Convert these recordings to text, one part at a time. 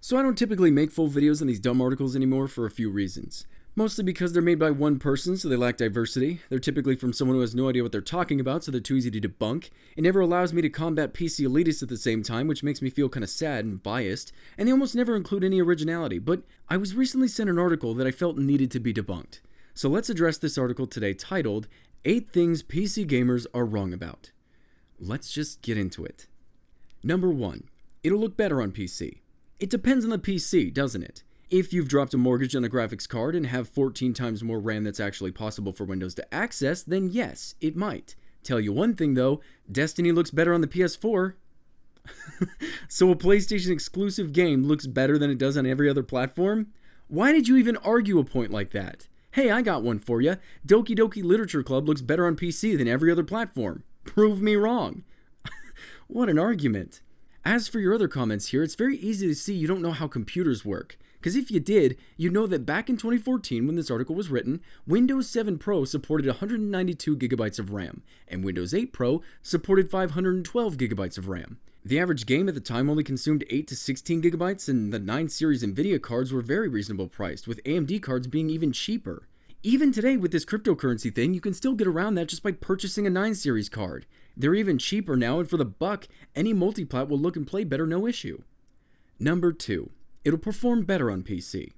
So I don't typically make full videos on these dumb articles anymore for a few reasons. Mostly because they're made by one person, so they lack diversity. They're typically from someone who has no idea what they're talking about, so they're too easy to debunk. It never allows me to combat PC elitists at the same time, which makes me feel kind of sad and biased. And they almost never include any originality. But I was recently sent an article that I felt needed to be debunked. So let's address this article today titled, 8 Things PC Gamers Are Wrong About. Let's just get into it. Number 1. It'll look better on PC. It depends on the PC, doesn't it? If you've dropped a mortgage on a graphics card and have 14 times more RAM that's actually possible for Windows to access, then yes, it might. Tell you one thing though, Destiny looks better on the PS4. So a PlayStation exclusive game looks better than it does on every other platform? Why did you even argue a point like that? Hey, I got one for you. Doki Doki Literature Club looks better on PC than every other platform. Prove me wrong. What an argument. As for your other comments here, it's very easy to see you don't know how computers work. Because if you did, you'd know that back in 2014 when this article was written, Windows 7 Pro supported 192 gigabytes of RAM, and Windows 8 Pro supported 512 gigabytes of RAM. The average game at the time only consumed 8 to 16 gigabytes, and the 9 series NVIDIA cards were very reasonable priced, with AMD cards being even cheaper. Even today with this cryptocurrency thing, you can still get around that just by purchasing a 9 series card. They're even cheaper now, and for the buck, any multiplat will look and play better no issue. Number 2. It'll perform better on PC.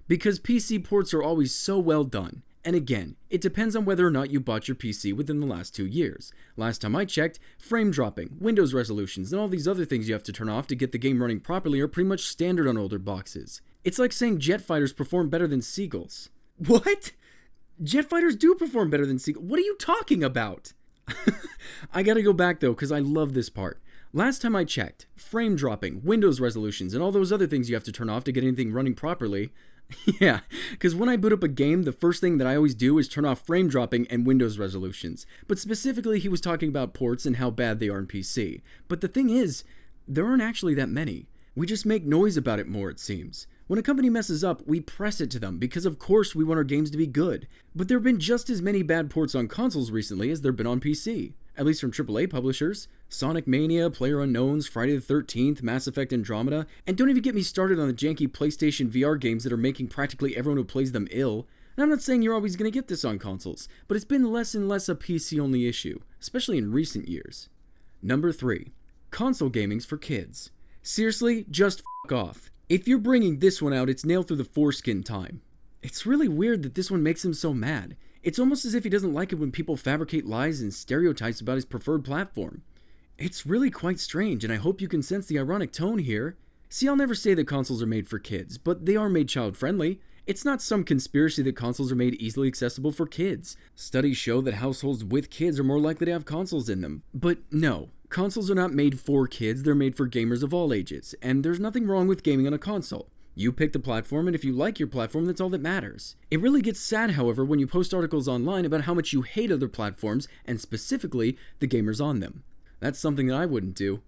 Because PC ports are always so well done. And again, it depends on whether or not you bought your PC within the last 2 years. Last time I checked, frame dropping, Windows resolutions, and all these other things you have to turn off to get the game running properly are pretty much standard on older boxes. It's like saying jet fighters perform better than seagulls. What? Jet fighters do perform better than seagulls? What are you talking about? I gotta go back though, because I love this part. Last time I checked, frame dropping, Windows resolutions, and all those other things you have to turn off to get anything running properly. Yeah, because when I boot up a game, the first thing that I always do is turn off frame dropping and Windows resolutions. But specifically, he was talking about ports and how bad they are in PC. But the thing is, there aren't actually that many. We just make noise about it more, it seems. When a company messes up, we press it to them because of course we want our games to be good. But there have been just as many bad ports on consoles recently as there have been on PC. At least from AAA publishers. Sonic Mania, PlayerUnknown's, Friday the 13th, Mass Effect Andromeda, and don't even get me started on the janky PlayStation VR games that are making practically everyone who plays them ill. And I'm not saying you're always going to get this on consoles, but it's been less and less a PC-only issue, especially in recent years. Number 3. Console gaming's for kids. Seriously, just f*** off. If you're bringing this one out, it's nailed through the foreskin time. It's really weird that this one makes him so mad. It's almost as if he doesn't like it when people fabricate lies and stereotypes about his preferred platform. It's really quite strange, and I hope you can sense the ironic tone here. See, I'll never say that consoles are made for kids, but they are made child-friendly. It's not some conspiracy that consoles are made easily accessible for kids. Studies show that households with kids are more likely to have consoles in them. But no, consoles are not made for kids, they're made for gamers of all ages, and there's nothing wrong with gaming on a console. You pick the platform, and if you like your platform, that's all that matters. It really gets sad, however, when you post articles online about how much you hate other platforms, and specifically, the gamers on them. That's something that I wouldn't do.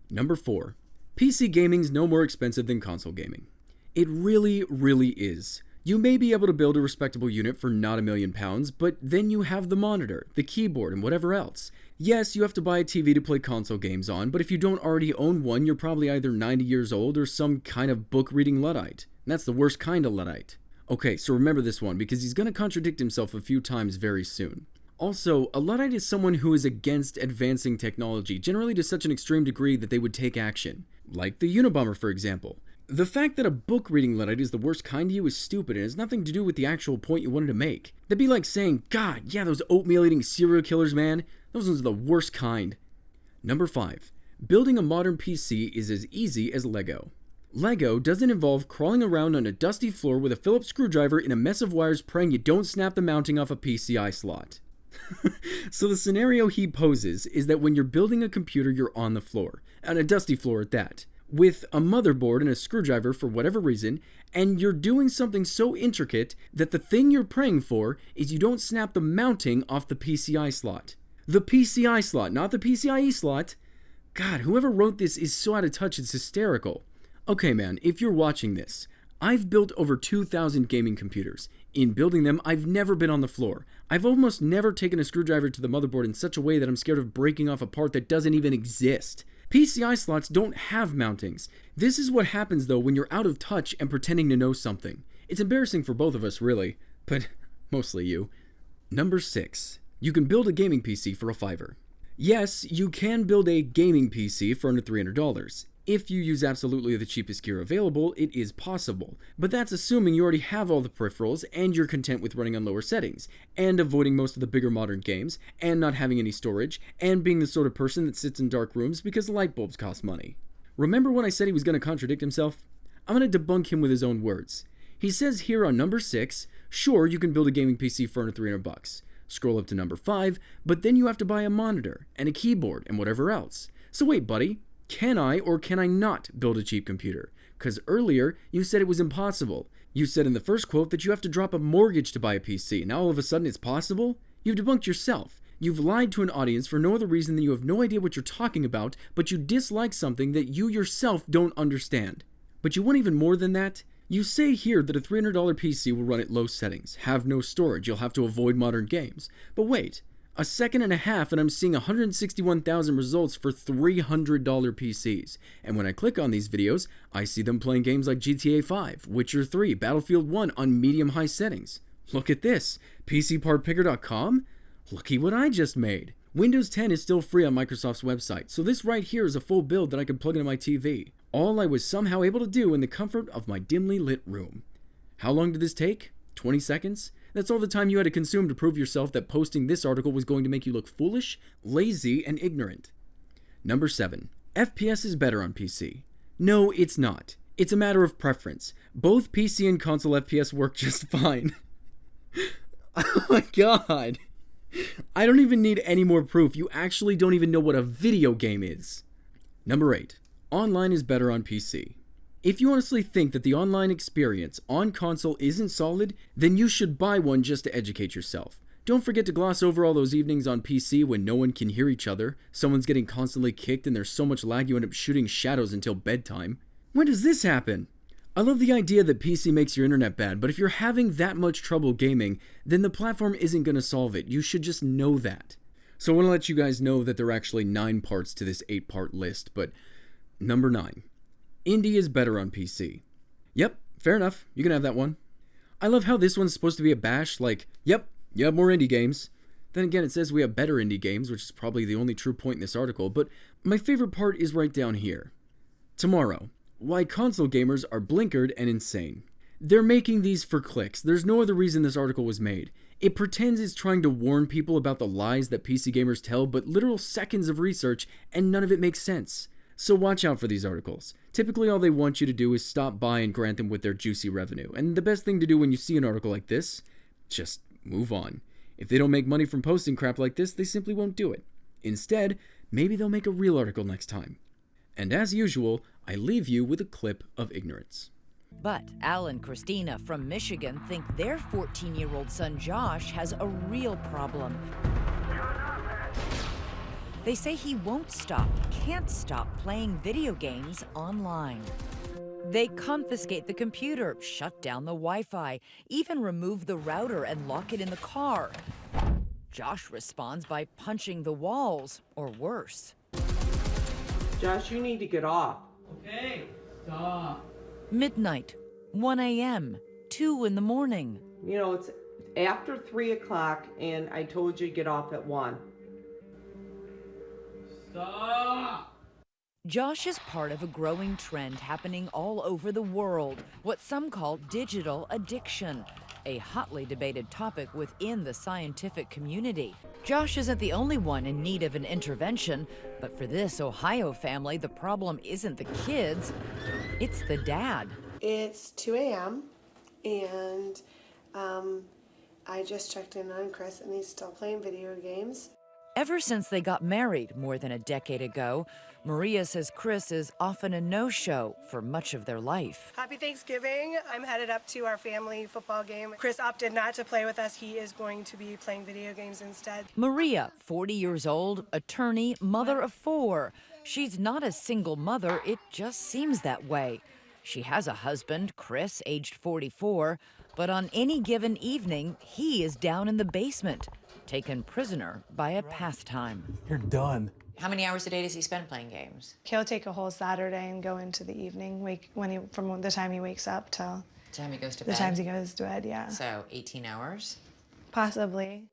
Number 4. PC gaming's no more expensive than console gaming. It really, really is. You may be able to build a respectable unit for not £1 million, but then you have the monitor, the keyboard, and whatever else. Yes, you have to buy a TV to play console games on, but if you don't already own one, you're probably either 90 years old or some kind of book-reading Luddite. And that's the worst kind of Luddite. Okay, so remember this one, because he's going to contradict himself a few times very soon. Also, a Luddite is someone who is against advancing technology, generally to such an extreme degree that they would take action. Like the Unabomber, for example. The fact that a book-reading Luddite is the worst kind of you is stupid and has nothing to do with the actual point you wanted to make. That'd be like saying, God, yeah, those oatmeal-eating serial killers, man. Those ones are the worst kind. Number 5. Building a modern PC is as easy as Lego. Lego doesn't involve crawling around on a dusty floor with a Phillips screwdriver in a mess of wires praying you don't snap the mounting off a PCI slot. So the scenario he poses is that when you're building a computer, you're on the floor, and a dusty floor at that, with a motherboard and a screwdriver for whatever reason, and you're doing something so intricate that the thing you're praying for is you don't snap the mounting off the PCI slot. The PCI slot, not the PCIe slot. God, whoever wrote this is so out of touch, it's hysterical. Okay, man, if you're watching this, I've built over 2,000 gaming computers. In building them, I've never been on the floor. I've almost never taken a screwdriver to the motherboard in such a way that I'm scared of breaking off a part that doesn't even exist. PCI slots don't have mountings. This is what happens though when you're out of touch and pretending to know something. It's embarrassing for both of us really, but mostly you. Number 6. You can build a gaming PC for a $5. Yes, you can build a gaming PC for under $300. If you use absolutely the cheapest gear available, it is possible, but that's assuming you already have all the peripherals and you're content with running on lower settings, and avoiding most of the bigger modern games, and not having any storage, and being the sort of person that sits in dark rooms because light bulbs cost money. Remember when I said he was going to contradict himself? I'm going to debunk him with his own words. He says here on number 6, sure, you can build a gaming PC for under $300. Scroll up to number 5, but then you have to buy a monitor, and a keyboard, and whatever else. So wait, buddy. Can I or can I not build a cheap computer? Because earlier, you said it was impossible. You said in the first quote that you have to drop a mortgage to buy a PC. Now all of a sudden it's possible? You've debunked yourself. You've lied to an audience for no other reason than you have no idea what you're talking about, but you dislike something that you yourself don't understand. But you want even more than that? You say here that a $300 PC will run at low settings, have no storage, you'll have to avoid modern games. But wait. A second and a half and I'm seeing 161,000 results for $300 PCs. And when I click on these videos, I see them playing games like GTA 5, Witcher 3, Battlefield 1 on medium-high settings. Look at this, PCPartPicker.com? Looky what I just made. Windows 10 is still free on Microsoft's website, so this right here is a full build that I could plug into my TV. All I was somehow able to do in the comfort of my dimly lit room. How long did this take? 20 seconds? That's all the time you had to consume to prove yourself that posting this article was going to make you look foolish, lazy, and ignorant. Number 7. FPS is better on PC. No, it's not. It's a matter of preference. Both PC and console FPS work just fine. Oh my god. I don't even need any more proof. You actually don't even know what a video game is. Number 8. Online is better on PC. If you honestly think that the online experience on console isn't solid, then you should buy one just to educate yourself. Don't forget to gloss over all those evenings on PC when no one can hear each other, someone's getting constantly kicked and there's so much lag you end up shooting shadows until bedtime. When does this happen? I love the idea that PC makes your internet bad, but if you're having that much trouble gaming, then the platform isn't going to solve it. You should just know that. So I want to let you guys know that there are actually 9 parts to this 8-part list, but number 9. Indie is better on PC. Yep, fair enough. You can have that one. I love how this one's supposed to be a bash, like, yep, you have more indie games. Then again, it says we have better indie games, which is probably the only true point in this article, but my favorite part is right down here. Tomorrow, why console gamers are blinkered and insane. They're making these for clicks. There's no other reason this article was made. It pretends it's trying to warn people about the lies that PC gamers tell, but literal seconds of research and none of it makes sense. So watch out for these articles. Typically all they want you to do is stop by and grant them with their juicy revenue. And the best thing to do when you see an article like this, just move on. If they don't make money from posting crap like this, they simply won't do it. Instead, maybe they'll make a real article next time. And as usual, I leave you with a clip of ignorance. But Al and Christina from Michigan think their 14-year-old son Josh has a real problem. They say he won't stop, can't stop playing video games online. They confiscate the computer, shut down the Wi-Fi, even remove the router and lock it in the car. Josh responds by punching the walls, or worse. Josh, you need to get off. Okay, stop. Midnight, 1 a.m., 2 in the morning. You know, it's after 3 o'clock and I told you to get off at 1. Stop! Josh is part of a growing trend happening all over the world, what some call digital addiction, a hotly debated topic within the scientific community. Josh isn't the only one in need of an intervention, but for this Ohio family, the problem isn't the kids, it's the dad. It's 2 a.m. and I just checked in on Chris and he's still playing video games. Ever since they got married more than a decade ago, Maria says Chris is often a no-show for much of their life. Happy Thanksgiving. I'm headed up to our family football game. Chris opted not to play with us. He is going to be playing video games instead. Maria, 40 years old, attorney, mother of 4. She's not a single mother, it just seems that way. She has a husband, Chris, aged 44, but on any given evening, he is down in the basement, taken prisoner by a pastime. You're done. How many hours a day does he spend playing games? He'll take a whole Saturday and go into the evening, from the time he wakes up till The time he goes to the bed? times he goes to bed, yeah. So 18 hours? Possibly.